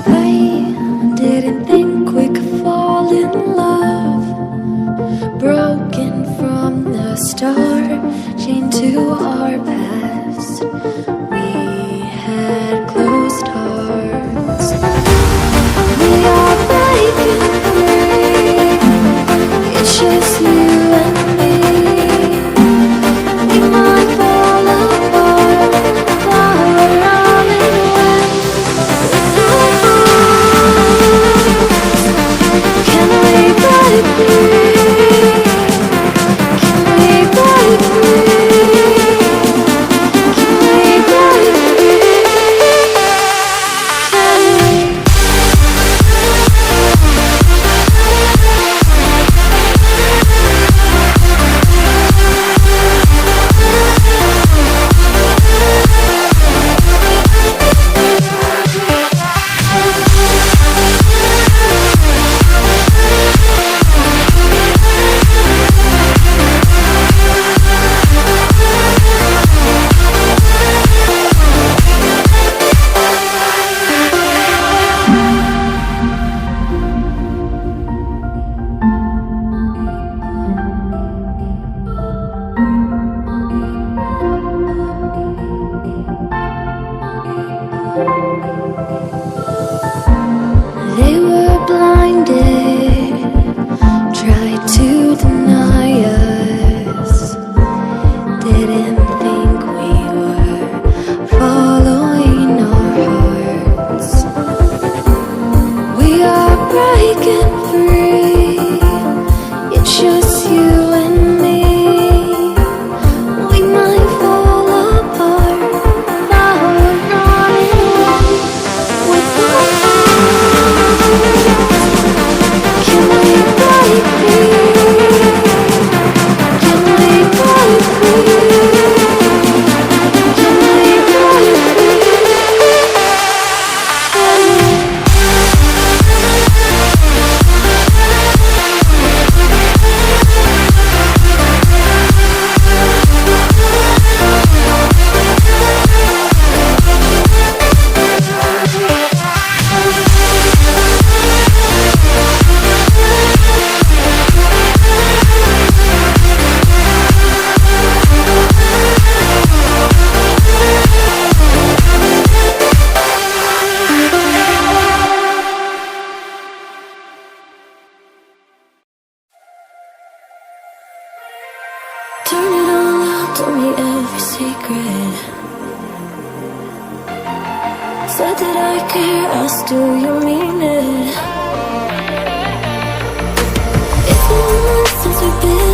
I didn't think we could fall in love. Broken from the start, chained to our past. We had closed hearts. We are breaking free. It's just you and me. We might fall apart, flower on and wind. Can we break free? Can we break free? Can we break free? Can we? They were blinded, tried to deny us. Didn't think we were following our hearts. We are breaking free. It's just you and me. We might fall apart, flower running with our Can we break free? Can we break free? Can we break free? Can we? Turn it all out, told me every secret. Said that I care, asked do you mean it? It's been months since we've been